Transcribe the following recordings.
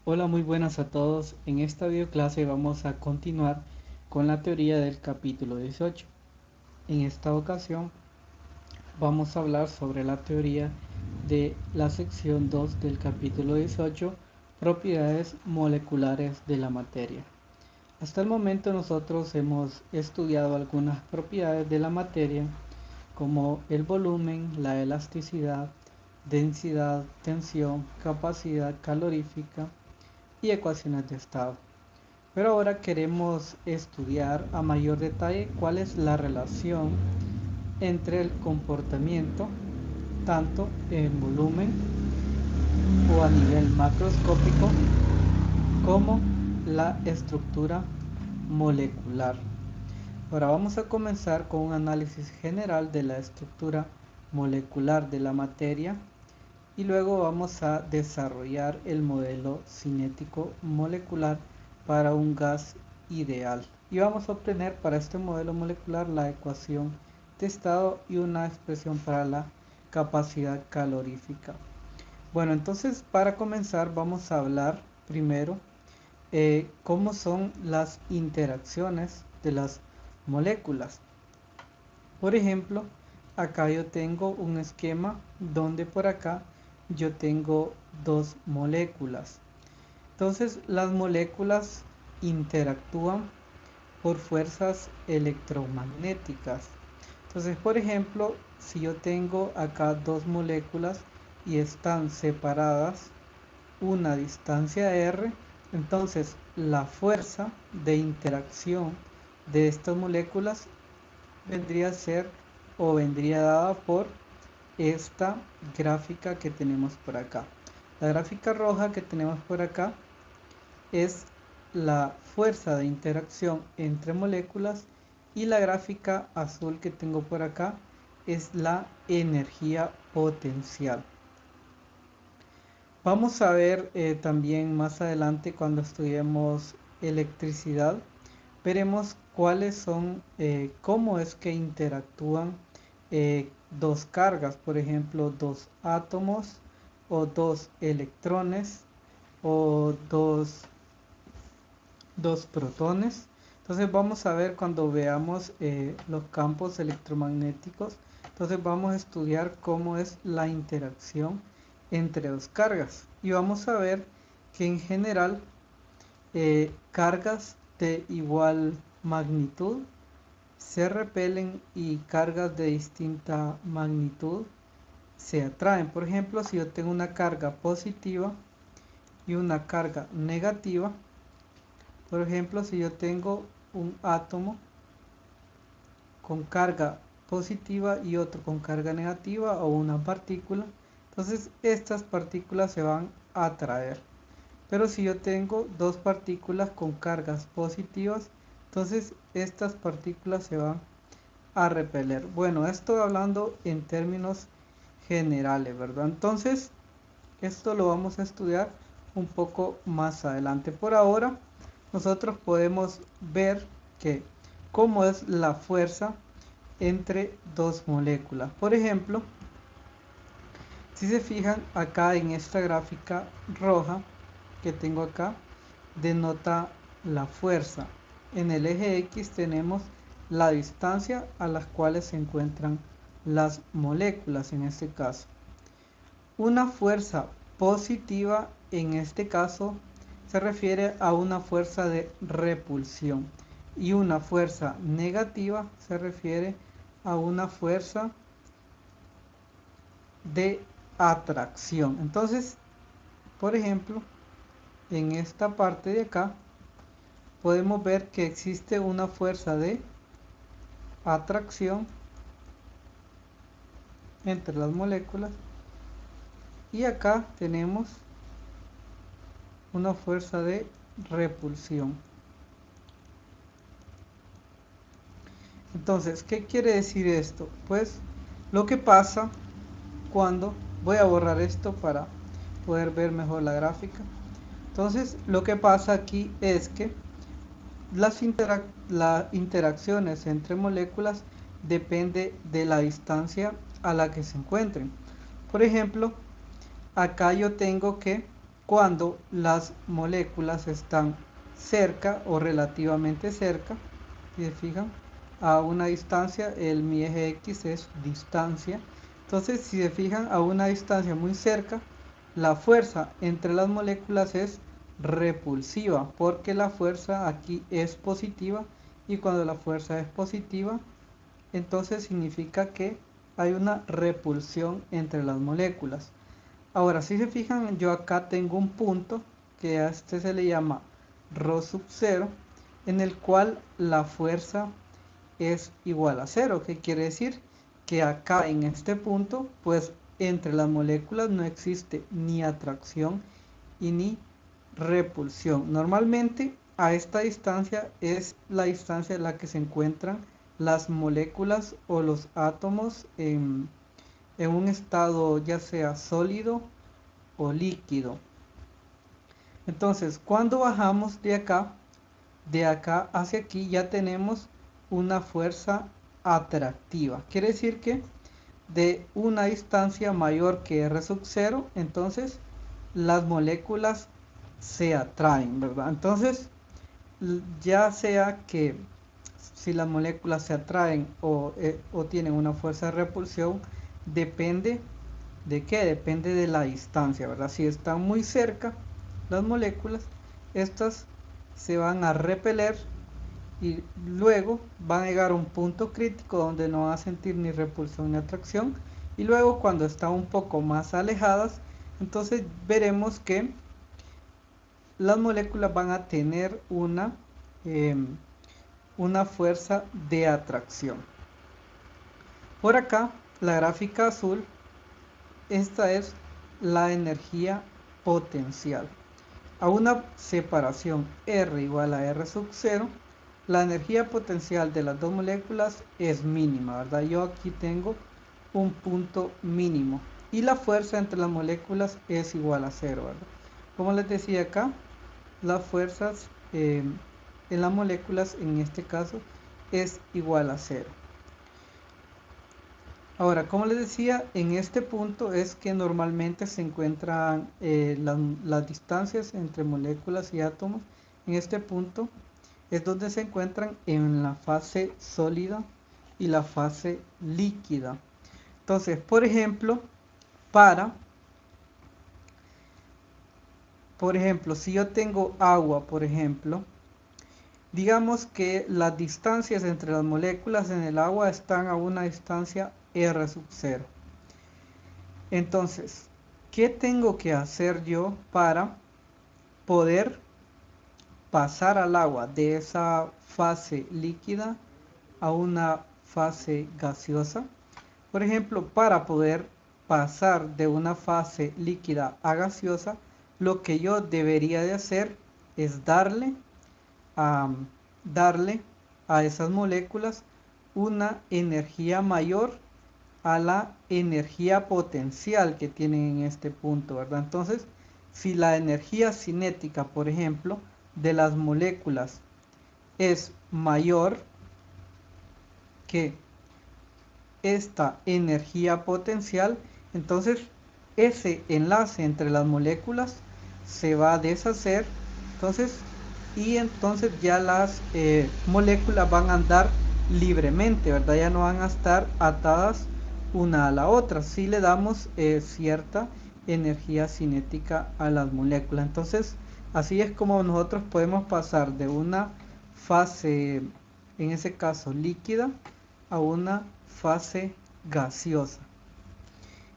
Hola, muy buenas a todos. En esta videoclase vamos a continuar con la teoría del capítulo 18. En esta ocasión vamos a hablar sobre la teoría de la sección 2 del capítulo 18, propiedades moleculares de la materia. Hasta el momento nosotros hemos estudiado algunas propiedades de la materia como el volumen, la elasticidad, densidad, tensión, capacidad calorífica y ecuaciones de estado. Pero ahora queremos estudiar a mayor detalle cuál es la relación entre el comportamiento, tanto en volumen o a nivel macroscópico, como la estructura molecular. Ahora vamos a comenzar con un análisis general de la estructura molecular de la materia y luego vamos a desarrollar el modelo cinético molecular para un gas ideal. Y vamos a obtener para este modelo molecular la ecuación de estado y una expresión para la capacidad calorífica. Bueno, entonces para comenzar vamos a hablar primero cómo son las interacciones de las moléculas. Por ejemplo, acá yo tengo un esquema donde por acá yo tengo dos moléculas. Entonces las moléculas interactúan por fuerzas electromagnéticas. Entonces, por ejemplo, si yo tengo acá dos moléculas y están separadas una distancia r, entonces la fuerza de interacción de estas moléculas vendría a ser o vendría dada por esta gráfica que tenemos por acá. La gráfica roja que tenemos por acá es la fuerza de interacción entre moléculas y la gráfica azul que tengo por acá es la energía potencial. Vamos a ver también más adelante cuando estudiemos electricidad, veremos cuáles son, cómo es que interactúan dos cargas, por ejemplo, dos átomos o dos electrones o dos protones. Entonces vamos a ver cuando veamos los campos electromagnéticos. Entonces vamos a estudiar cómo es la interacción entre dos cargas. Y vamos a ver que en general cargas de igual magnitud se repelen y cargas de distinta magnitud se atraen. Por ejemplo, si yo tengo una carga positiva y una carga negativa, por ejemplo, si yo tengo un átomo con carga positiva y otro con carga negativa o una partícula, entonces estas partículas se van a atraer. Pero si yo tengo dos partículas con cargas positivas, entonces estas partículas se van a repeler. Bueno, esto hablando en términos generales, ¿verdad? Entonces, esto lo vamos a estudiar un poco más adelante. Por ahora, nosotros podemos ver que cómo es la fuerza entre dos moléculas. Por ejemplo, si se fijan acá en esta gráfica roja que tengo acá, denota la fuerza. En el eje X tenemos la distancia a las cuales se encuentran las moléculas en este caso. Una fuerza positiva en este caso se refiere a una fuerza de repulsión y una fuerza negativa se refiere a una fuerza de atracción. Entonces, por ejemplo, en esta parte de acá podemos ver que existe una fuerza de atracción entre las moléculas y acá tenemos una fuerza de repulsión. Entonces, ¿qué quiere decir esto? Pues lo que pasa cuando voy a borrar esto para poder ver mejor la gráfica. Entonces, lo que pasa aquí es que las interacciones entre moléculas depende de la distancia a la que se encuentren. Por ejemplo, acá yo tengo que cuando las moléculas están cerca o relativamente cerca. Si se fijan, a una distancia, mi eje X es distancia. Entonces, si se fijan, a una distancia muy cerca, la fuerza entre las moléculas es repulsiva, porque la fuerza aquí es positiva, y cuando la fuerza es positiva, entonces significa que hay una repulsión entre las moléculas. Ahora, si se fijan, yo acá tengo un punto que a este se le llama ρ sub 0, en el cual la fuerza es igual a 0, que quiere decir que acá en este punto, pues entre las moléculas no existe ni atracción y ni repulsión. Normalmente a esta distancia es la distancia en la que se encuentran las moléculas o los átomos en un estado ya sea sólido o líquido. Entonces, cuando bajamos de acá hacia aquí, ya tenemos una fuerza atractiva. Quiere decir que de una distancia mayor que R sub 0, entonces las moléculas se atraen, ¿verdad? Entonces, ya sea que si las moléculas se atraen o tienen una fuerza de repulsión, depende de qué, depende de la distancia, ¿verdad? Si están muy cerca las moléculas, estas se van a repeler y luego van a llegar a un punto crítico donde no van a sentir ni repulsión ni atracción, y luego cuando están un poco más alejadas, entonces veremos que las moléculas van a tener una fuerza de atracción. Por acá, la gráfica azul, esta es la energía potencial. A una separación R igual a R sub 0, la energía potencial de las dos moléculas es mínima, ¿verdad? Yo aquí tengo un punto mínimo y la fuerza entre las moléculas es igual a 0, ¿verdad? Como les decía acá, las fuerzas en las moléculas en este caso es igual a 0. Ahora, como les decía, en este punto es que normalmente se encuentran las distancias entre moléculas y átomos. En este punto es donde se encuentran en la fase sólida y la fase líquida. Entonces, por ejemplo, si yo tengo agua, por ejemplo, digamos que las distancias entre las moléculas en el agua están a una distancia R sub 0. Entonces, ¿qué tengo que hacer yo para poder pasar al agua de esa fase líquida a una fase gaseosa? Por ejemplo, para poder pasar de una fase líquida a gaseosa, lo que yo debería de hacer es a, darle a esas moléculas una energía mayor a la energía potencial que tienen en este punto, ¿verdad? Entonces, si la energía cinética, por ejemplo, de las moléculas es mayor que esta energía potencial, entonces ese enlace entre las moléculas se va a deshacer, entonces ya las moléculas van a andar libremente, ¿verdad? Ya no van a estar atadas una a la otra si le damos cierta energía cinética a las moléculas. Entonces, así es como nosotros podemos pasar de una fase, en ese caso líquida, a una fase gaseosa.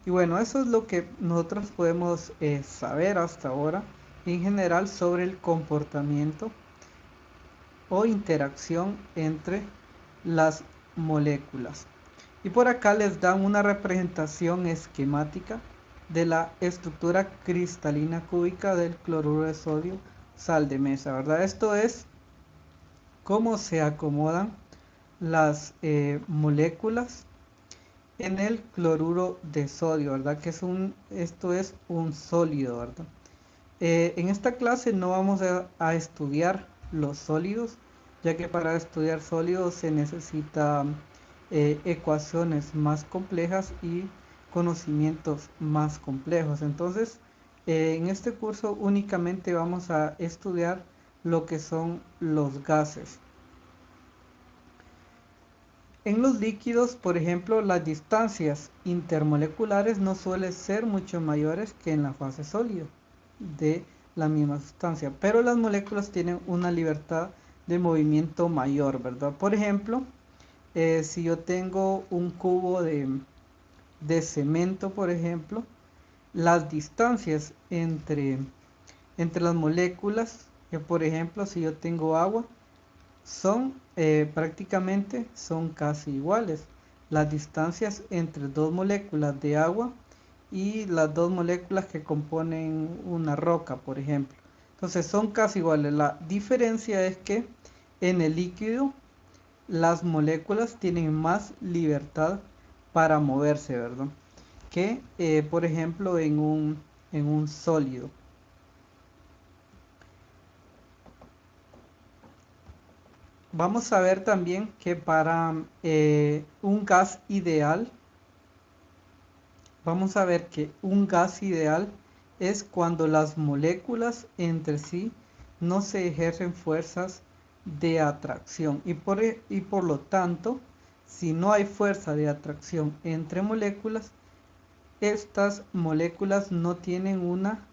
Y bueno, eso es lo que nosotros podemos saber hasta ahora en general sobre el comportamiento o interacción entre las moléculas. Y por acá les dan una representación esquemática de la estructura cristalina cúbica del cloruro de sodio, sal de mesa, ¿verdad? Esto es cómo se acomodan las moléculas en el cloruro de sodio, ¿verdad? Esto es un sólido, ¿verdad? En esta clase no vamos a estudiar los sólidos, ya que para estudiar sólidos se necesita ecuaciones más complejas y conocimientos más complejos. Entonces, En este curso únicamente vamos a estudiar lo que son los gases. En los líquidos, por ejemplo, las distancias intermoleculares no suelen ser mucho mayores que en la fase sólida de la misma sustancia, pero las moléculas tienen una libertad de movimiento mayor, ¿verdad? Por ejemplo, si yo tengo un cubo de cemento, por ejemplo, las distancias entre las moléculas, que por ejemplo, si yo tengo agua, son prácticamente son casi iguales. Las distancias entre dos moléculas de agua y las dos moléculas que componen una roca, por ejemplo. Entonces son casi iguales. La diferencia es que en el líquido las moléculas tienen más libertad para moverse, ¿verdad? Que por ejemplo en un sólido. Vamos a ver también que para un gas ideal, vamos a ver que un gas ideal es cuando las moléculas entre sí no se ejercen fuerzas de atracción y por lo tanto, si no hay fuerza de atracción entre moléculas, estas moléculas no tienen una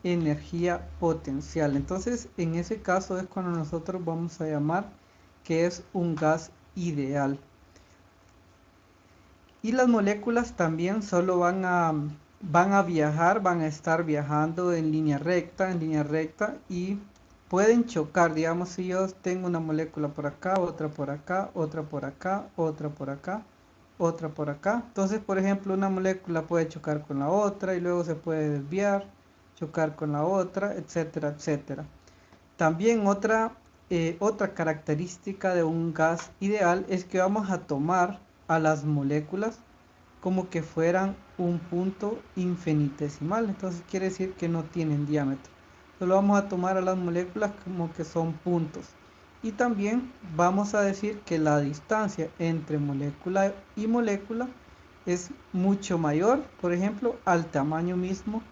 energía potencial. Entonces, en ese caso es cuando nosotros vamos a llamar que es un gas ideal. Y las moléculas también solo van a viajar, van a estar viajando en línea recta y pueden chocar. Digamos, si yo tengo una molécula por acá, otra por acá, otra por acá, otra por acá, otra por acá. Entonces, por ejemplo, una molécula puede chocar con la otra y luego se puede desviar, chocar con la otra, etcétera, etcétera. También otra característica de un gas ideal es que vamos a tomar a las moléculas como que fueran un punto infinitesimal. Entonces quiere decir que no tienen diámetro. Solo vamos a tomar a las moléculas como que son puntos. Y también vamos a decir que la distancia entre molécula y molécula es mucho mayor, por ejemplo, al tamaño mismo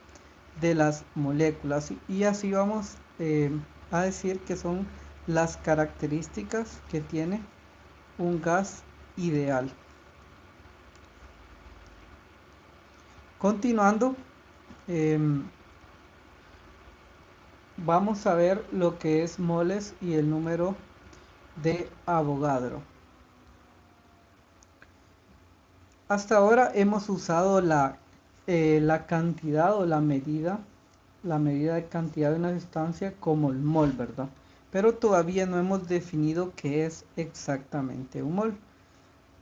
de las moléculas. Y así vamos a decir que son las características que tiene un gas ideal. Continuando, eh, vamos a ver lo que es moles y el número de Avogadro. Hasta ahora hemos usado la cantidad o la medida de cantidad de una sustancia como el mol, ¿verdad? Pero todavía no hemos definido qué es exactamente un mol.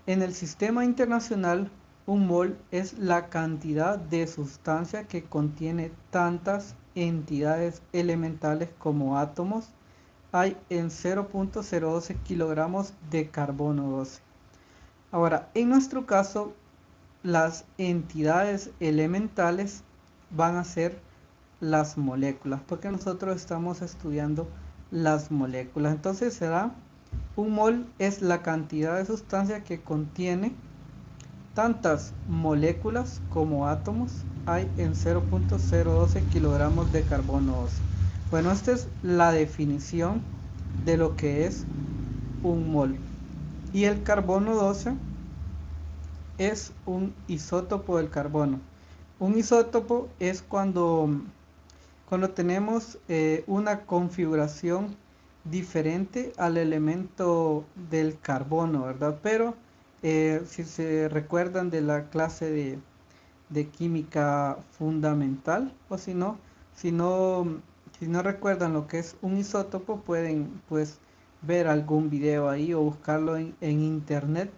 En el sistema internacional, un mol es la cantidad de sustancia que contiene tantas entidades elementales como átomos hay en 0.012 kilogramos de carbono 12. Ahora, en nuestro caso, las entidades elementales van a ser las moléculas, porque nosotros estamos estudiando las moléculas. Entonces será un mol es la cantidad de sustancia que contiene tantas moléculas como átomos hay en 0.012 kilogramos de carbono 12. Bueno, esta es la definición de lo que es un mol. Y el carbono 12 es un isótopo del carbono. Un isótopo es cuando tenemos una configuración diferente al elemento del carbono, ¿verdad? Pero si se recuerdan de la clase de química fundamental, o si no, si no recuerdan lo que es un isótopo, pueden pues ver algún video ahí o buscarlo en internet,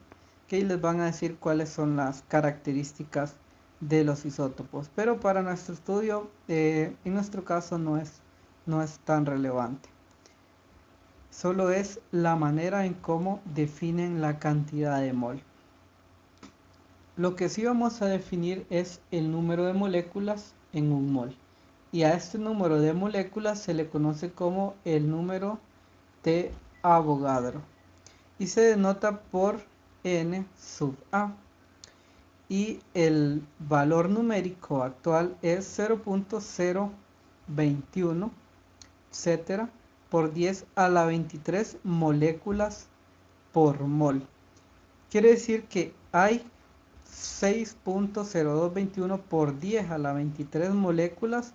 que ahí les van a decir cuáles son las características de los isótopos. Pero para nuestro estudio, en nuestro caso no es tan relevante. Solo es la manera en cómo definen la cantidad de mol. Lo que sí vamos a definir es el número de moléculas en un mol. Y a este número de moléculas se le conoce como el número de Avogadro. Y se denota por N sub A. y el valor numérico actual es 0.021, etcétera, por 10 a la 23 moléculas por mol. Quiere decir que hay 6.0221 por 10 a la 23 moléculas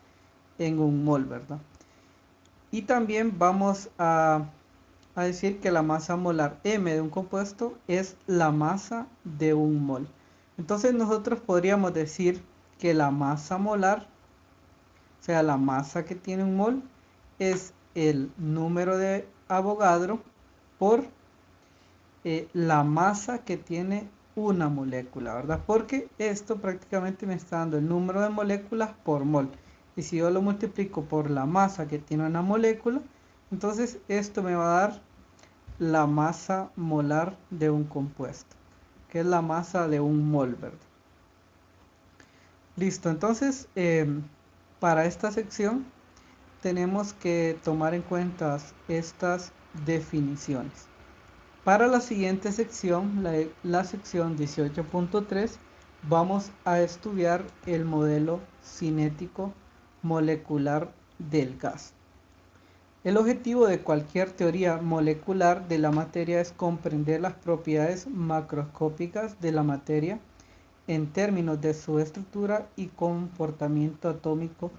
en un mol, ¿verdad? Y también vamos a decir que la masa molar M de un compuesto es la masa de un mol. Entonces nosotros podríamos decir que la masa molar, o sea, la masa que tiene un mol, es el número de Avogadro por la masa que tiene una molécula, ¿verdad? Porque esto prácticamente me está dando el número de moléculas por mol. Y si yo lo multiplico por la masa que tiene una molécula, entonces esto me va a dar la masa molar de un compuesto, que es la masa de un mol, ¿verdad? Listo, entonces para esta sección tenemos que tomar en cuenta estas definiciones. Para la siguiente sección, la sección 18.3, vamos a estudiar el modelo cinético molecular del gas. El objetivo de cualquier teoría molecular de la materia es comprender las propiedades macroscópicas de la materia en términos de su estructura y comportamiento atómico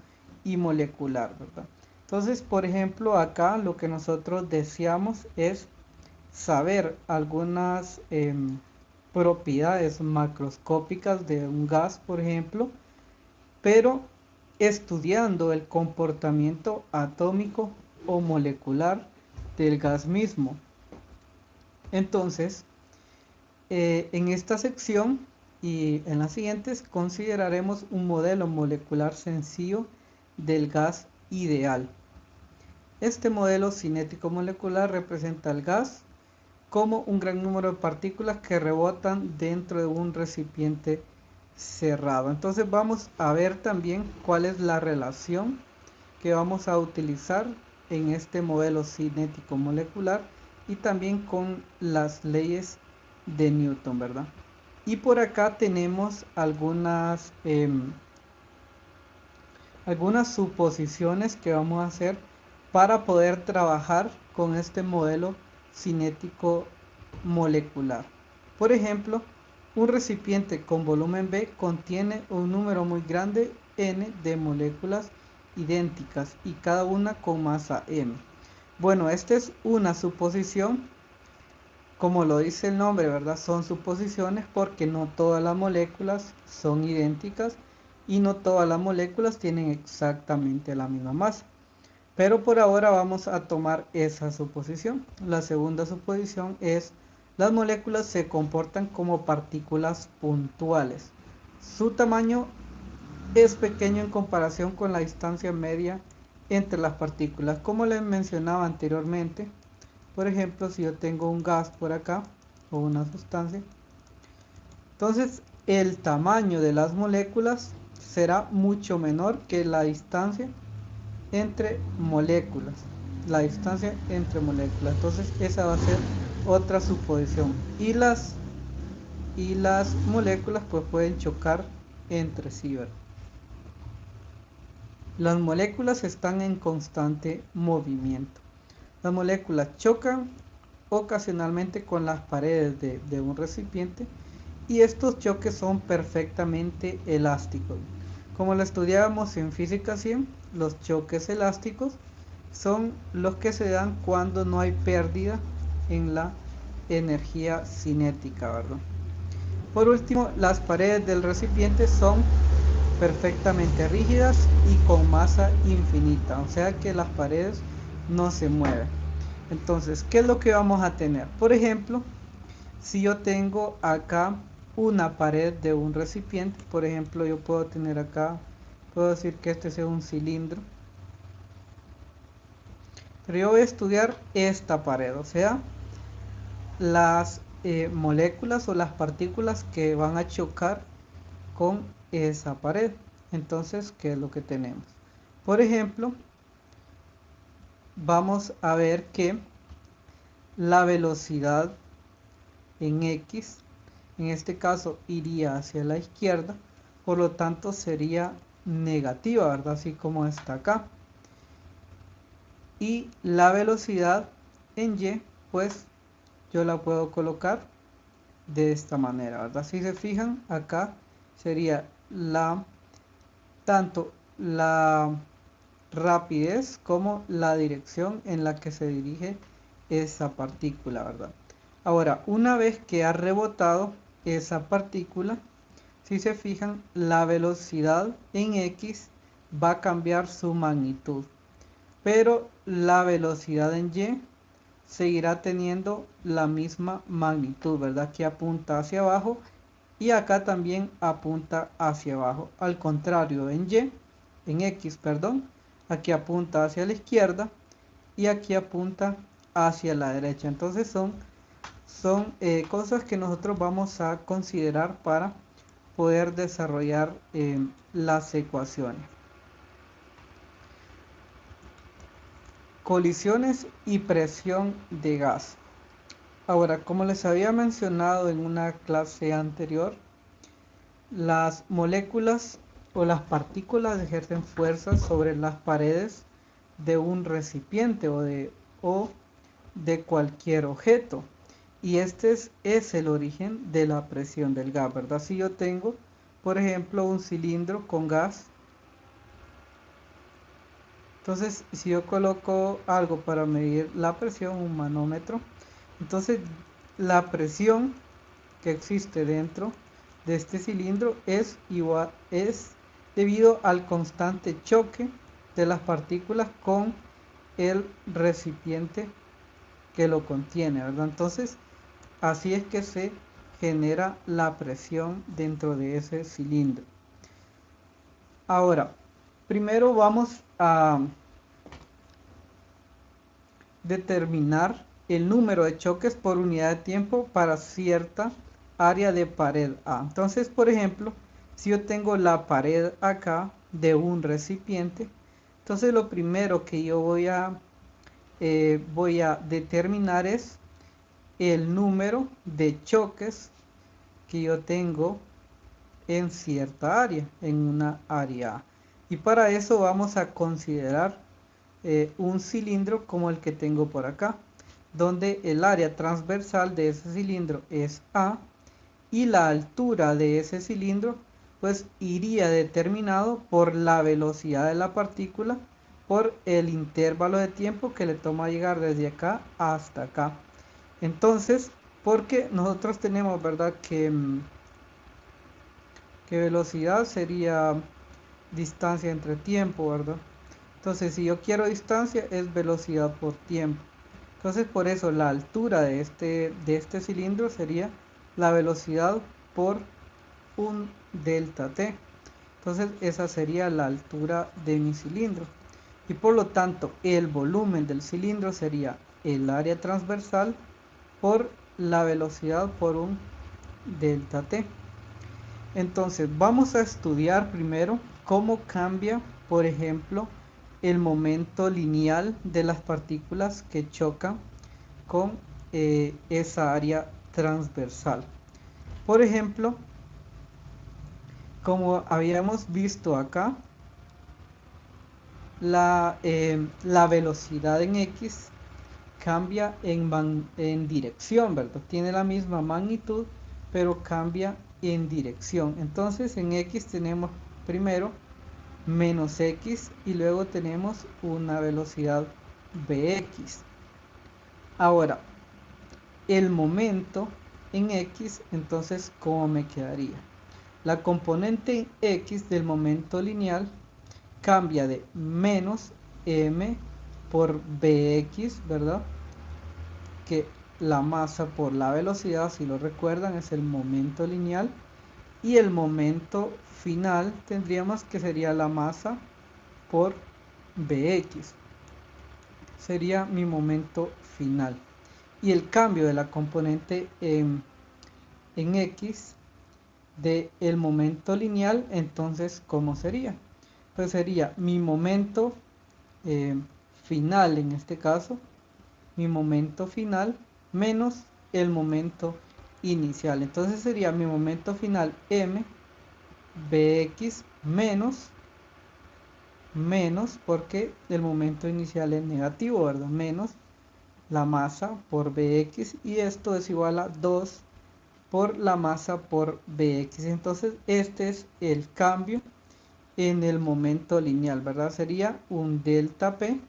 y molecular, ¿verdad? Entonces, por ejemplo, acá lo que nosotros deseamos es saber algunas propiedades macroscópicas de un gas, por ejemplo, pero estudiando el comportamiento atómico o molecular del gas mismo. Entonces, en esta sección y en las siguientes consideraremos un modelo molecular sencillo del gas ideal. Este modelo cinético molecular representa el gas como un gran número de partículas que rebotan dentro de un recipiente cerrado. Entonces vamos a ver también cuál es la relación que vamos a utilizar en este modelo cinético molecular y también con las leyes de Newton, ¿verdad? Y por acá tenemos algunas suposiciones que vamos a hacer para poder trabajar con este modelo cinético molecular. Por ejemplo, un recipiente con volumen B contiene un número muy grande n de moléculas idénticas y cada una con masa m. Bueno, esta es una suposición, como lo dice el nombre, ¿verdad? Son suposiciones porque no todas las moléculas son idénticas y no todas las moléculas tienen exactamente la misma masa. Pero por ahora vamos a tomar esa suposición. La segunda suposición es: las moléculas se comportan como partículas puntuales. Su tamaño es pequeño en comparación con la distancia media entre las partículas. Como les mencionaba anteriormente, por ejemplo, si yo tengo un gas por acá o una sustancia, entonces el tamaño de las moléculas será mucho menor que la distancia entre moléculas. Entonces esa va a ser otra suposición. Y las moléculas pues pueden chocar entre sí, ¿verdad? Las moléculas están en constante movimiento. Las moléculas chocan ocasionalmente con las paredes de un recipiente y estos choques son perfectamente elásticos. Como lo estudiábamos en física 100, los choques elásticos son los que se dan cuando no hay pérdida en la energía cinética, ¿verdad? Por último, las paredes del recipiente son perfectamente rígidas y con masa infinita, o sea que las paredes no se mueven. Entonces, ¿qué es lo que vamos a tener? Por ejemplo, si yo tengo acá una pared de un recipiente, por ejemplo, yo puedo tener acá, puedo decir que este sea un cilindro, pero yo voy a estudiar esta pared, o sea, las moléculas o las partículas que van a chocar con esa pared. Entonces, ¿qué es lo que tenemos? Por ejemplo, vamos a ver que la velocidad en x en este caso iría hacia la izquierda, por lo tanto sería negativa, ¿verdad? Así como está acá. Y la velocidad en Y, pues yo la puedo colocar de esta manera, ¿verdad? Si se fijan, acá sería tanto la rapidez como la dirección en la que se dirige esa partícula, ¿verdad? Ahora, una vez que ha rebotado esa partícula, si se fijan, la velocidad en X va a cambiar su magnitud, pero la velocidad en Y seguirá teniendo la misma magnitud, ¿verdad? Que apunta hacia abajo y acá también apunta hacia abajo. Al contrario, en X, perdón, aquí apunta hacia la izquierda y aquí apunta hacia la derecha. Entonces son cosas que nosotros vamos a considerar para poder desarrollar las ecuaciones. Colisiones y presión de gas. Ahora, como les había mencionado en una clase anterior, las moléculas o las partículas ejercen fuerzas sobre las paredes de un recipiente o de cualquier objeto. Y este es el origen de la presión del gas, ¿verdad? Si yo tengo, por ejemplo, un cilindro con gas, entonces si yo coloco algo para medir la presión, un manómetro, entonces la presión que existe dentro de este cilindro es debido al constante choque de las partículas con el recipiente que lo contiene, ¿verdad? Entonces, así es que se genera la presión dentro de ese cilindro. Ahora, primero vamos a determinar el número de choques por unidad de tiempo para cierta área de pared A. Entonces, por ejemplo, si yo tengo la pared acá de un recipiente, entonces lo primero que yo voy a determinar es el número de choques que yo tengo en cierta área, en una área A. Y para eso vamos a considerar un cilindro como el que tengo por acá, donde el área transversal de ese cilindro es A y la altura de ese cilindro pues iría determinado por la velocidad de la partícula por el intervalo de tiempo que le toma llegar desde acá hasta acá. Entonces, porque nosotros tenemos, ¿verdad? Que velocidad sería distancia entre tiempo, ¿verdad? Entonces, si yo quiero distancia, es velocidad por tiempo. Entonces, por eso la altura de este cilindro sería la velocidad por un delta t. Entonces, esa sería la altura de mi cilindro. Y por lo tanto, el volumen del cilindro sería el área transversal por la velocidad por un delta t. Entonces, vamos a estudiar primero cómo cambia, por ejemplo, el momento lineal de las partículas que chocan con esa área transversal. Por ejemplo, como habíamos visto acá, la velocidad en X cambia en dirección, ¿verdad? Tiene la misma magnitud, pero cambia en dirección. Entonces en X tenemos primero menos X y luego tenemos una velocidad Bx. Ahora, el momento en X, entonces, ¿cómo me quedaría? La componente X del momento lineal cambia de menos m por Bx, ¿verdad? Que la masa por la velocidad, si lo recuerdan, es el momento lineal. Y el momento final tendríamos que sería la masa por Bx. Sería mi momento final. Y el cambio de la componente en X del momento lineal, entonces, ¿cómo sería? Pues sería mi momento final, en este caso, mi momento final menos el momento inicial. Entonces sería mi momento final m Bx menos porque el momento inicial es negativo, ¿verdad? Menos la masa por Bx, y esto es igual a 2 por la masa por Bx. Entonces este es el cambio en el momento lineal, ¿verdad? Sería un delta P,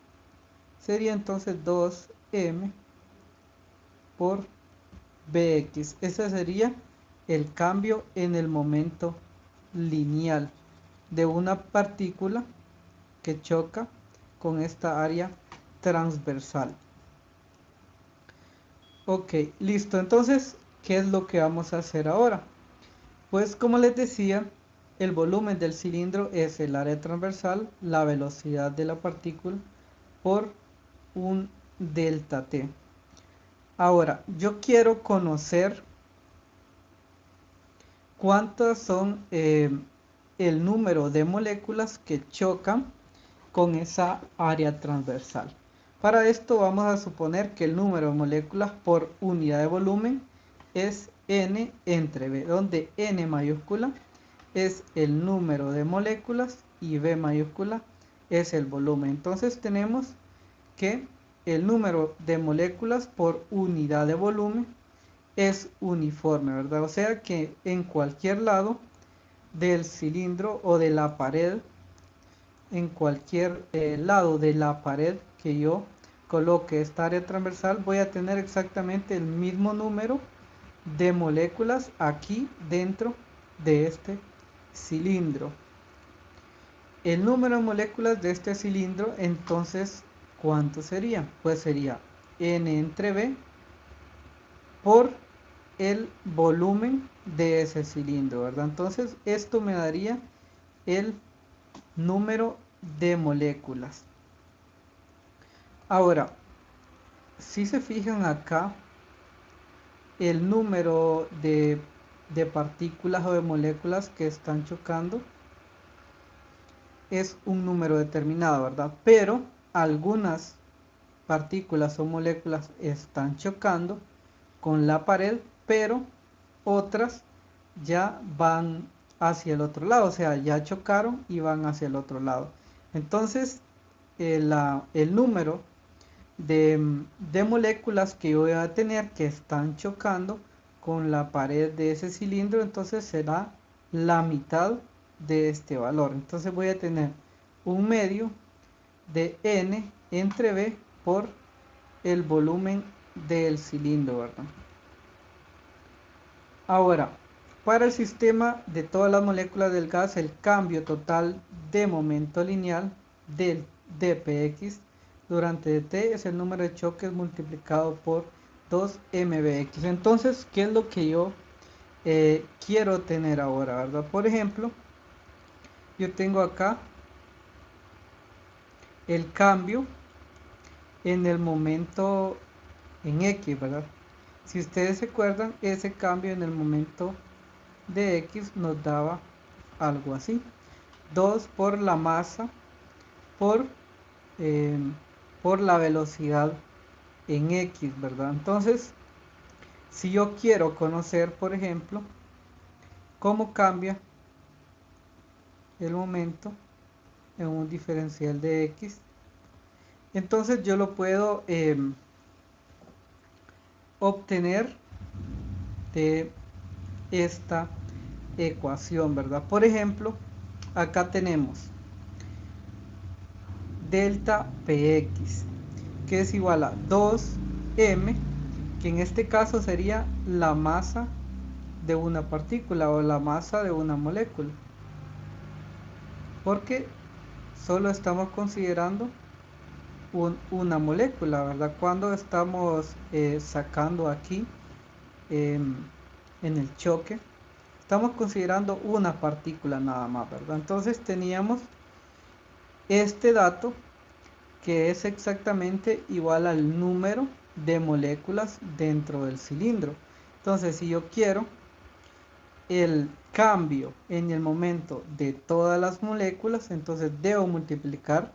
sería entonces 2m por Bx. Ese sería el cambio en el momento lineal de una partícula que choca con esta área transversal. Ok, listo. Entonces, ¿qué es lo que vamos a hacer ahora? Pues como les decía, el volumen del cilindro es el área transversal, la velocidad de la partícula, por un delta T. Ahora, yo quiero conocer cuántas son el número de moléculas que chocan con esa área transversal. Para esto vamos a suponer que el número de moléculas por unidad de volumen es n entre v, donde n mayúscula es el número de moléculas y v mayúscula es el volumen. Entonces tenemos que el número de moléculas por unidad de volumen es uniforme, ¿verdad? O sea que en cualquier lado del cilindro o de la pared, en cualquier lado de la pared que yo coloque esta área transversal, voy a tener exactamente el mismo número de moléculas aquí dentro de este cilindro. El número de moléculas de este cilindro, entonces, ¿cuánto sería? Pues sería n entre v por el volumen de ese cilindro, ¿verdad? Entonces esto me daría el número de moléculas. Ahora, si se fijan acá, el número de partículas o de moléculas que están chocando es un número determinado, ¿verdad? Pero algunas partículas o moléculas están chocando con la pared, pero otras ya van hacia el otro lado, o sea, ya chocaron y van hacia el otro lado. Entonces, el número de moléculas que yo voy a tener que están chocando con la pared de ese cilindro, entonces será la mitad de este valor. Entonces voy a tener un medio de n entre v por el volumen del cilindro, ¿verdad? Ahora, para el sistema de todas las moléculas del gas, el cambio total de momento lineal del dpx durante t es el número de choques multiplicado por 2mbx. Entonces, ¿qué es lo que yo quiero tener ahora, verdad? Por ejemplo, yo tengo acá el cambio en el momento en x, ¿verdad? Si ustedes se acuerdan, ese cambio en el momento de x nos daba algo así: 2 por la masa por, eh, por la velocidad en x, ¿verdad? Entonces, si yo quiero conocer, por ejemplo, cómo cambia el momento en un diferencial de x, entonces yo lo puedo obtener de esta ecuación, ¿verdad? Por ejemplo, acá tenemos delta px, que es igual a 2m, que en este caso sería la masa de una partícula o la masa de una molécula, porque solo estamos considerando una molécula, ¿verdad? Cuando estamos sacando aquí en el choque, estamos considerando una partícula nada más, ¿verdad? Entonces teníamos este dato que es exactamente igual al número de moléculas dentro del cilindro. Entonces, si yo quiero el cambio en el momento de todas las moléculas, entonces debo multiplicar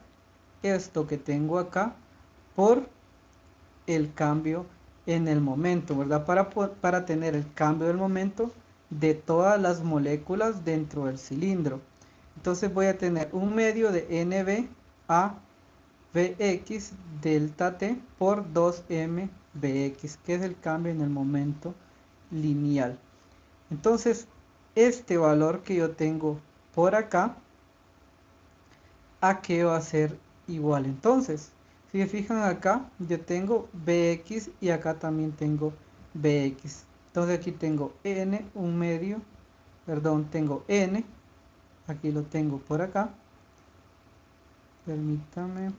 esto que tengo acá por el cambio en el momento, ¿verdad? Para tener el cambio del momento de todas las moléculas dentro del cilindro. Entonces voy a tener un medio de NB a Vx delta T por 2m Vx, que es el cambio en el momento lineal. Entonces, este valor que yo tengo por acá, ¿a qué va a ser igual? Entonces, si se fijan acá, yo tengo Vx y acá también tengo Vx. Entonces aquí tengo n, un medio, perdón, tengo n, aquí lo tengo por acá. Permítame.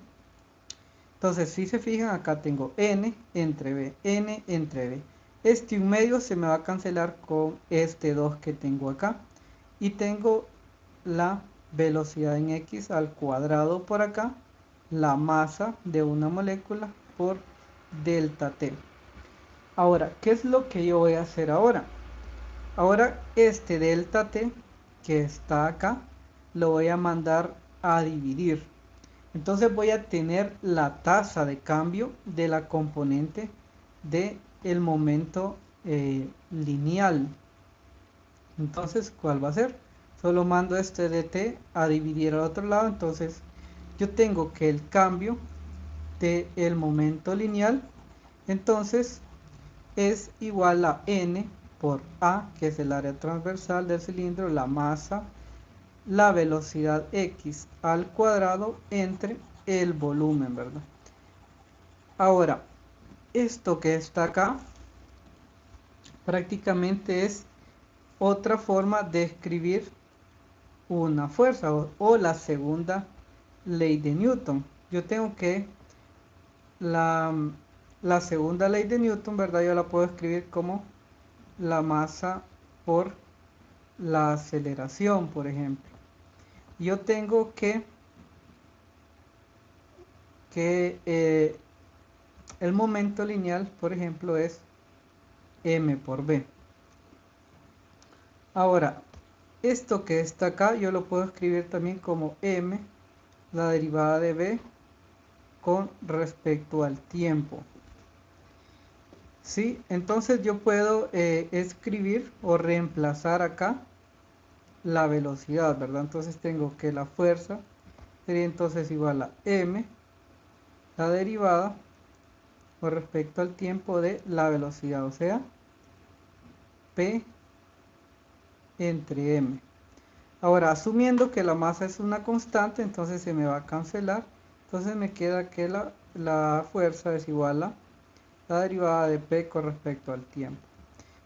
Entonces, si se fijan, acá tengo n entre b, n entre b. Este un medio se me va a cancelar con este 2 que tengo acá. Y tengo la velocidad en x al cuadrado por acá, la masa de una molécula por delta t. Ahora, ¿qué es lo que yo voy a hacer ahora? Ahora este delta t que está acá, lo voy a mandar a dividir. Entonces voy a tener la tasa de cambio de la componente del momento lineal. Entonces, ¿cuál va a ser? Solo mando este dt a dividir al otro lado. Entonces, yo tengo que el cambio del momento lineal, entonces, es igual a n por a, que es el área transversal del cilindro, la masa, la velocidad x al cuadrado entre el volumen, ¿verdad? Ahora, esto que está acá prácticamente es otra forma de escribir una fuerza o la segunda ley de Newton. Yo tengo que la, la segunda ley de Newton, ¿verdad? Yo la puedo escribir como la masa por la aceleración, por ejemplo. Yo tengo que el momento lineal, por ejemplo, es m por b. Ahora, esto que está acá, yo lo puedo escribir también como m, la derivada de b, con respecto al tiempo. ¿Sí? Entonces yo puedo escribir o reemplazar acá la velocidad, ¿verdad? Entonces tengo que la fuerza sería entonces igual a m, la derivada con respecto al tiempo de la velocidad, o sea, p entre m. Ahora, asumiendo que la masa es una constante, entonces se me va a cancelar. Entonces me queda que la fuerza es igual a la derivada de p con respecto al tiempo.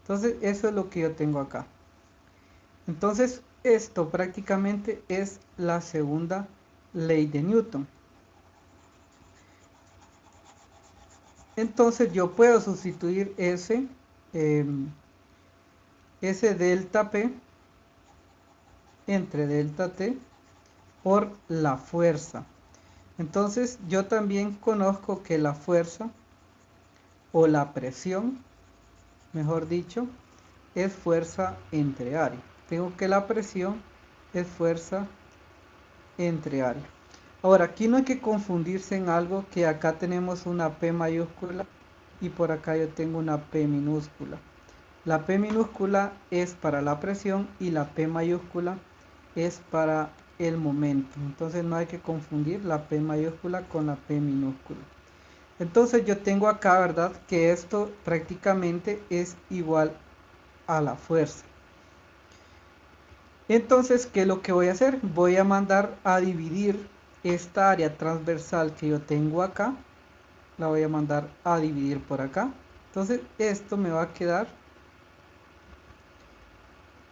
Entonces, eso es lo que yo tengo acá. Entonces, esto prácticamente es la segunda ley de Newton. Entonces, yo puedo sustituir ese delta P entre delta T por la fuerza. Entonces, yo también conozco que la fuerza o la presión, mejor dicho, es fuerza entre área. Tengo que la presión es fuerza entre área. Ahora, aquí no hay que confundirse en algo, que acá tenemos una P mayúscula y por acá yo tengo una P minúscula. La P minúscula es para la presión y la P mayúscula es para el momento. Entonces no hay que confundir la P mayúscula con la P minúscula. Entonces yo tengo acá, ¿verdad?, que esto prácticamente es igual a la fuerza. Entonces, ¿qué es lo que voy a hacer? Voy a mandar a dividir esta área transversal que yo tengo acá. La voy a mandar a dividir por acá. Entonces, esto me va a quedar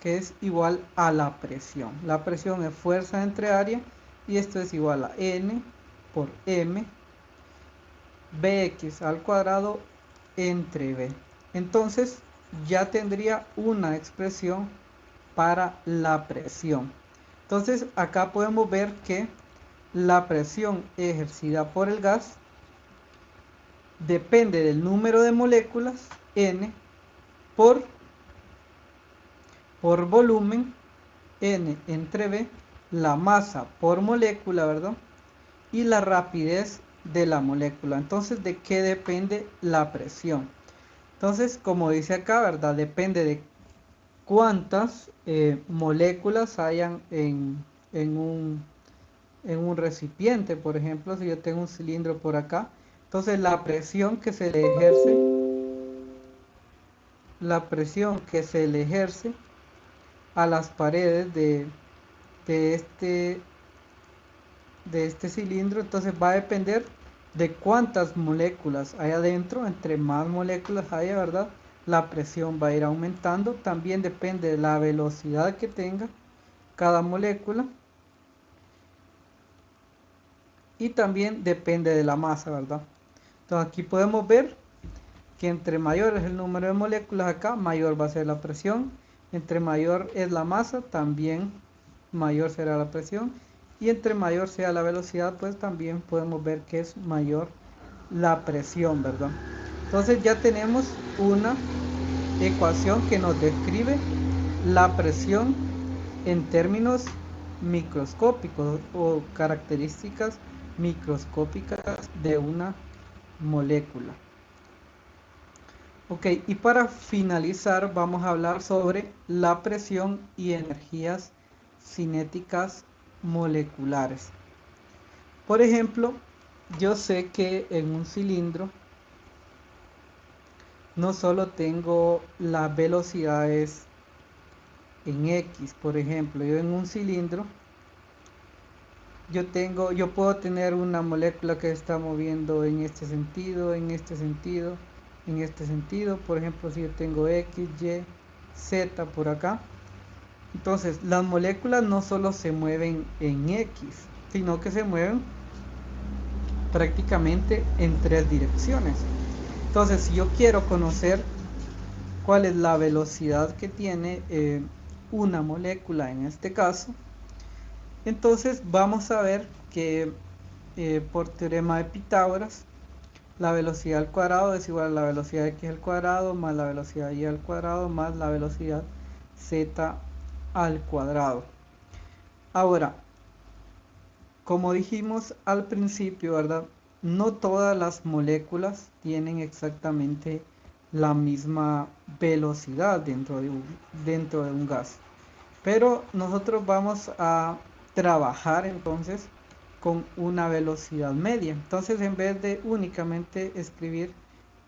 que es igual a la presión. La presión es fuerza entre área y esto es igual a n por m Bx al cuadrado entre b. Entonces, ya tendría una expresión para la presión. Entonces acá podemos ver que la presión ejercida por el gas depende del número de moléculas n por volumen n entre b, la masa por molécula, ¿verdad?, y la rapidez de la molécula. Entonces, ¿de qué depende la presión? Entonces, como dice acá, ¿verdad? Depende de cuántas moléculas hayan en un recipiente. Por ejemplo, si yo tengo un cilindro por acá, entonces la presión que se le ejerce a las paredes de este, de este cilindro, entonces va a depender de cuántas moléculas hay adentro. Entre más moléculas haya, ¿verdad? La presión va a ir aumentando. También depende de la velocidad que tenga cada molécula y también depende de la masa, ¿verdad? Entonces aquí podemos ver que entre mayor es el número de moléculas acá, mayor va a ser la presión. Entre mayor es la masa, también mayor será la presión. Y entre mayor sea la velocidad, pues también podemos ver que es mayor la presión, ¿verdad? Entonces ya tenemos una ecuación que nos describe la presión en términos microscópicos o características microscópicas de una molécula. Ok, y para finalizar vamos a hablar sobre la presión y energías cinéticas moleculares. Por ejemplo, yo sé que en un cilindro no solo tengo las velocidades en X. Por ejemplo, yo en un cilindro yo puedo tener una molécula que está moviendo en este sentido, en este sentido, en este sentido. Por ejemplo, si yo tengo X, Y, Z por acá. Entonces, las moléculas no solo se mueven en X, sino que se mueven prácticamente en tres direcciones. Entonces, si yo quiero conocer cuál es la velocidad que tiene una molécula en este caso, entonces vamos a ver que por teorema de Pitágoras, la velocidad al cuadrado es igual a la velocidad de x al cuadrado más la velocidad y al cuadrado más la velocidad z al cuadrado. Ahora, como dijimos al principio, ¿verdad? No todas las moléculas tienen exactamente la misma velocidad dentro de un gas. Pero nosotros vamos a trabajar entonces con una velocidad media. Entonces, en vez de únicamente escribir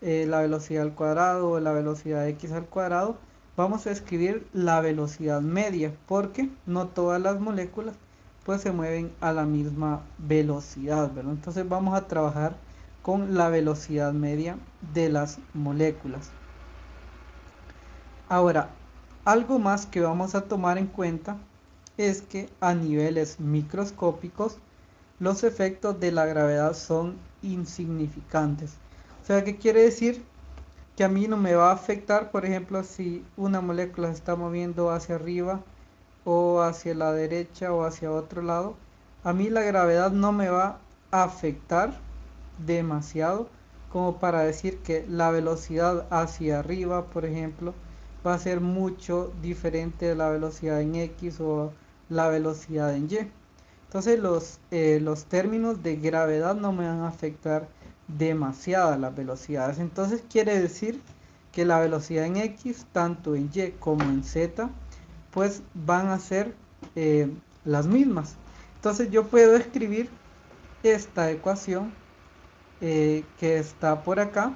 la velocidad al cuadrado o la velocidad x al cuadrado, vamos a escribir la velocidad media, porque no todas las moléculas pues se mueven a la misma velocidad, ¿verdad? Entonces vamos a trabajar con la velocidad media de las moléculas. Ahora, algo más que vamos a tomar en cuenta es que a niveles microscópicos los efectos de la gravedad son insignificantes. O sea, ¿qué quiere decir? Que a mí no me va a afectar, por ejemplo, si una molécula se está moviendo hacia arriba o hacia la derecha o hacia otro lado. A mí la gravedad no me va a afectar demasiado como para decir que la velocidad hacia arriba, por ejemplo, va a ser mucho diferente de la velocidad en X o la velocidad en Y. Entonces los términos de gravedad no me van a afectar demasiado las velocidades. Entonces quiere decir que la velocidad en X, tanto en Y como en Z, pues van a ser las mismas. Entonces yo puedo escribir esta ecuación que está por acá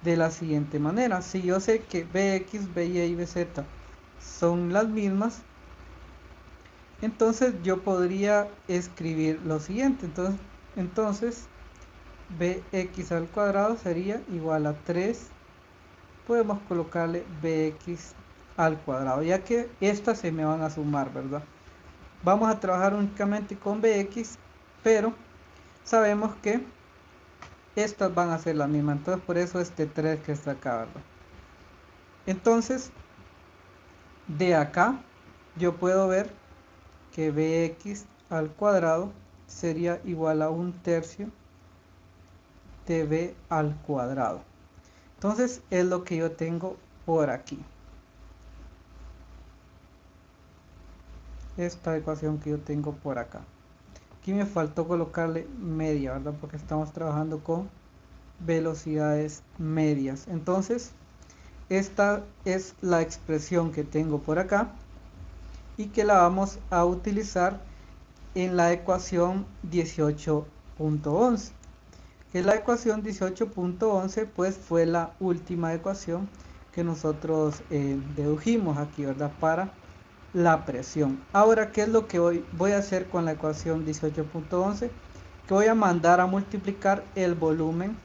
de la siguiente manera. Si yo sé que Bx, By y Bz son las mismas, entonces yo podría escribir lo siguiente. Entonces Bx al cuadrado sería igual a 3. Podemos colocarle Bx al cuadrado, ya que estas se me van a sumar, ¿verdad? Vamos a trabajar únicamente con Bx, pero sabemos que estas van a ser las mismas. Entonces por eso este 3 que está acá, ¿verdad? Entonces de acá yo puedo ver que Bx al cuadrado sería igual a 1/3 de B al cuadrado. Entonces es lo que yo tengo por aquí. Esta ecuación que yo tengo por acá. Aquí me faltó colocarle media, ¿verdad? Porque estamos trabajando con velocidades medias. Entonces, esta es la expresión que tengo por acá y que la vamos a utilizar en la ecuación 18.11. Que la ecuación 18.11 pues fue la última ecuación que nosotros dedujimos aquí, ¿verdad? Para la presión. Ahora, ¿qué es lo que voy a hacer con la ecuación 18.11? Que voy a mandar a multiplicar el volumen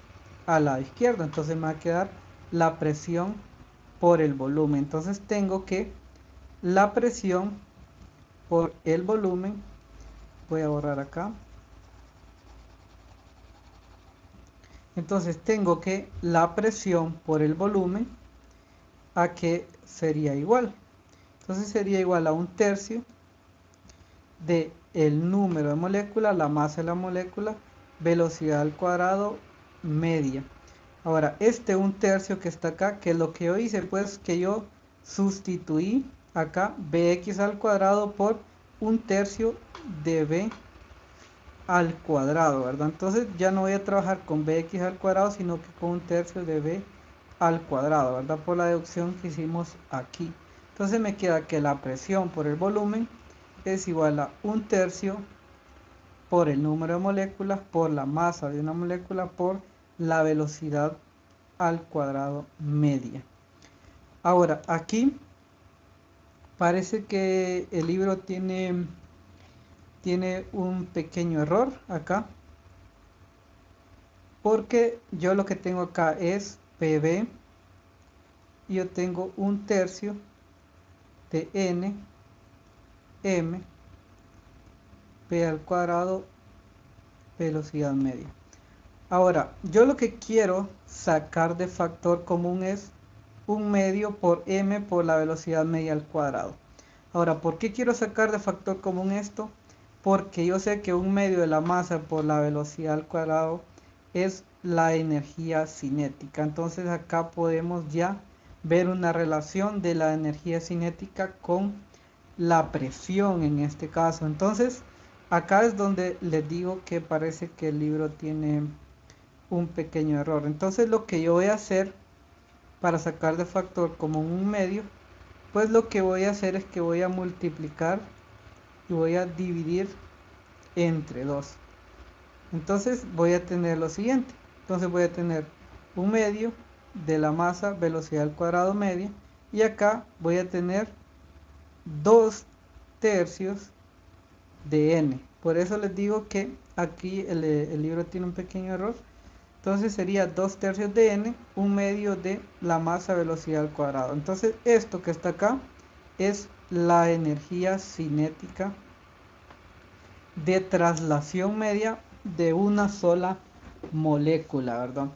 al lado izquierdo. Entonces me va a quedar la presión por el volumen. Entonces tengo que la presión por el volumen, voy a borrar acá. Entonces tengo que la presión por el volumen, ¿a qué sería igual? Entonces sería igual a 1/3 de el número de moléculas, la masa de la molécula, velocidad al cuadrado media. Ahora, este 1/3 que está acá, que es lo que yo hice, pues que yo sustituí acá bx al cuadrado por 1/3 de b al cuadrado, ¿verdad? Entonces ya no voy a trabajar con bx al cuadrado, sino que con 1/3 de b al cuadrado, ¿verdad? Por la deducción que hicimos aquí. Entonces me queda que la presión por el volumen es igual a 1/3 por el número de moléculas por la masa de una molécula por la velocidad al cuadrado media. Ahora, aquí parece que el libro tiene un pequeño error acá, porque yo lo que tengo acá es PB y yo tengo 1/3 de N M P al cuadrado velocidad media. Ahora, yo lo que quiero sacar de factor común es 1/2 por M por la velocidad media al cuadrado. Ahora, ¿por qué quiero sacar de factor común esto? Porque yo sé que 1/2 de la masa por la velocidad al cuadrado es la energía cinética. Entonces acá podemos ya ver una relación de la energía cinética con la presión en este caso. Entonces acá es donde les digo que parece que el libro tiene un pequeño error. Entonces lo que yo voy a hacer para sacar de factor común 1/2, pues lo que voy a hacer es que voy a multiplicar y voy a dividir entre 2. Entonces voy a tener lo siguiente. Entonces voy a tener 1/2 de la masa velocidad al cuadrado media, y acá voy a tener 2/3 de n. Por eso les digo que aquí el libro tiene un pequeño error. Entonces sería 2/3 de n, 1/2 de la masa velocidad al cuadrado. Entonces esto que está acá es la energía cinética de traslación media de una sola molécula, ¿verdad?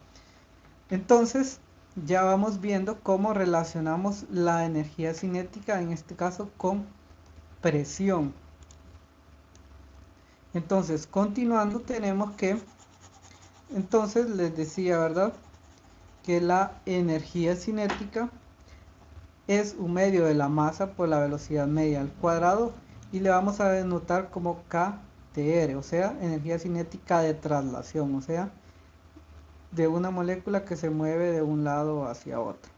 Entonces ya vamos viendo cómo relacionamos la energía cinética, en este caso con presión. Entonces, continuando, tenemos que, entonces les decía, ¿verdad?, que la energía cinética es 1/2 de la masa por la velocidad media al cuadrado, y le vamos a denotar como KTR, o sea, energía cinética de traslación, o sea, de una molécula que se mueve de un lado hacia otro.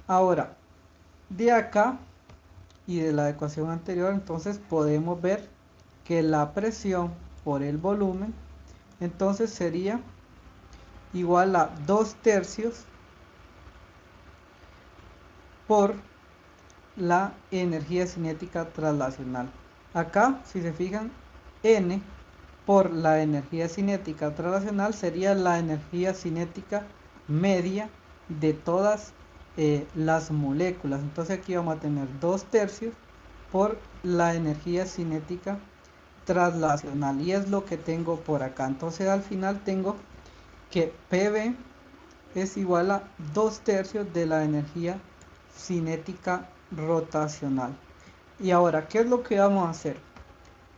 Ahora, de acá y de la ecuación anterior, entonces podemos ver que la presión por el volumen entonces sería igual a 2/3 por la energía cinética traslacional. Acá, si se fijan, N por la energía cinética traslacional sería la energía cinética media de todas las moléculas. Entonces aquí vamos a tener 2/3 por la energía cinética traslacional, y es lo que tengo por acá. Entonces al final tengo que PV es igual a 2/3 de la energía cinética rotacional. Y ahora, ¿qué es lo que vamos a hacer?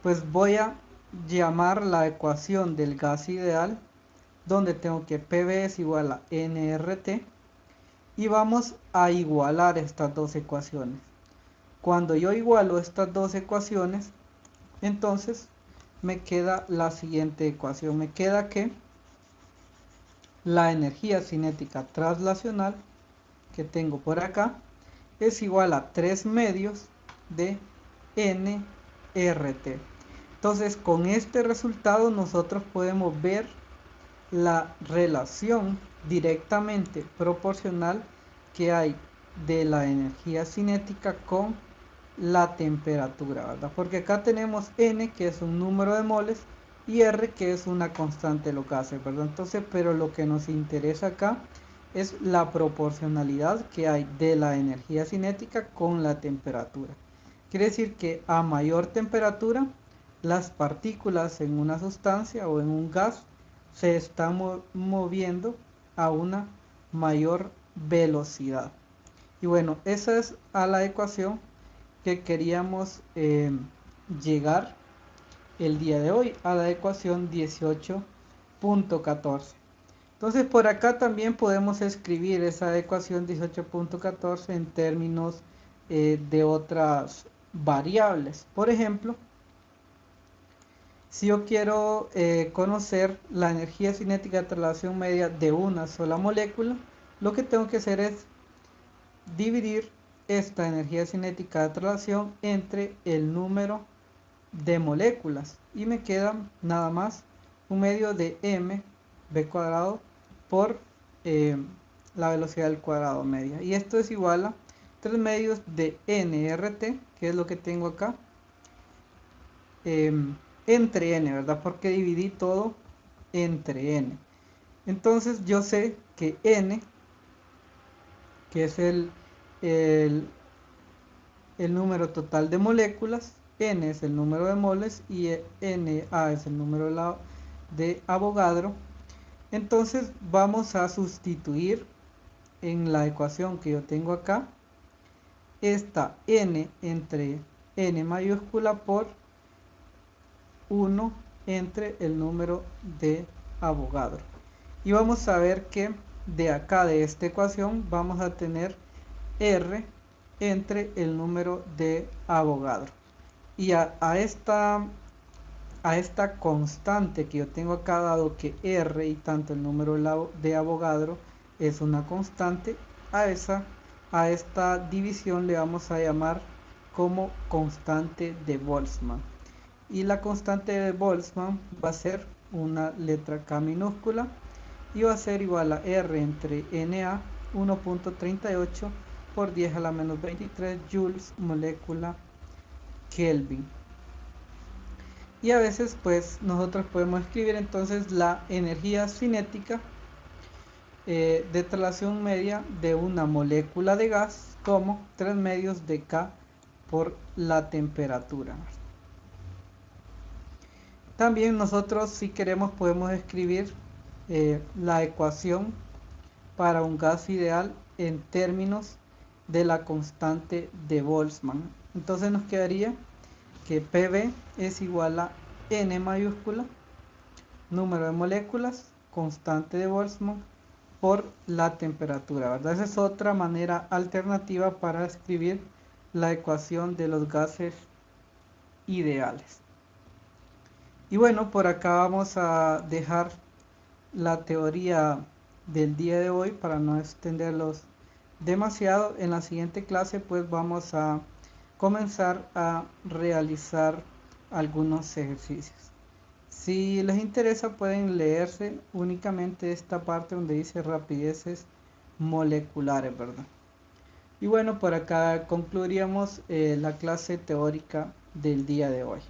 Pues voy a llamar la ecuación del gas ideal, donde tengo que PV es igual a nRT, y vamos a igualar estas dos ecuaciones. Cuando yo igualo estas dos ecuaciones, entonces me queda la siguiente ecuación. Me queda que la energía cinética traslacional que tengo por acá es igual a 3 medios de nRT. Entonces, con este resultado nosotros podemos ver la relación directamente proporcional que hay de la energía cinética con la temperatura, ¿verdad? Porque acá tenemos N, que es un número de moles, y R, que es una constante de los gases, ¿verdad? Entonces, pero lo que nos interesa acá es la proporcionalidad que hay de la energía cinética con la temperatura. Quiere decir que a mayor temperatura, las partículas en una sustancia o en un gas se están moviendo a una mayor velocidad. Y bueno, esa es a la ecuación que queríamos llegar el día de hoy, a la ecuación 18.14. Entonces por acá también podemos escribir esa ecuación 18.14 en términos de otras variables. Por ejemplo, si yo quiero conocer la energía cinética de traslación media de una sola molécula, lo que tengo que hacer es dividir esta energía cinética de traslación entre el número de moléculas y me queda nada más un medio de mv cuadrado por la velocidad del cuadrado media, y esto es igual a 3 medios de nRT, que es lo que tengo acá, entre n, ¿verdad? Porque dividí todo entre n. Entonces yo sé que n, que es el número total de moléculas, n es el número de moles y Na es el número de Avogadro. Entonces vamos a sustituir en la ecuación que yo tengo acá esta n entre n mayúscula por 1 entre el número de Avogadro. Y vamos a ver que de acá de esta ecuación vamos a tener R entre el número de Avogadro. Y a esta constante que yo tengo acá, dado que R y tanto el número de Avogadro es una constante, a esta división le vamos a llamar como constante de Boltzmann. Y la constante de Boltzmann va a ser una letra K minúscula y va a ser igual a R entre Na 1.38 por 10 a la menos 23 joules molécula Kelvin. Y a veces pues nosotros podemos escribir entonces la energía cinética de traslación media de una molécula de gas como 3 medios de K por la temperatura. También nosotros, si queremos, podemos escribir la ecuación para un gas ideal en términos de la constante de Boltzmann. Entonces nos quedaría que PV es igual a N mayúscula, número de moléculas, constante de Boltzmann, por la temperatura, ¿verdad? Esa es otra manera alternativa para escribir la ecuación de los gases ideales. Y bueno, por acá vamos a dejar la teoría del día de hoy para no extenderlos demasiado. En la siguiente clase pues vamos a comenzar a realizar algunos ejercicios. Si les interesa pueden leerse únicamente esta parte donde dice rapideces moleculares, ¿verdad? Y bueno, por acá concluiríamos la clase teórica del día de hoy.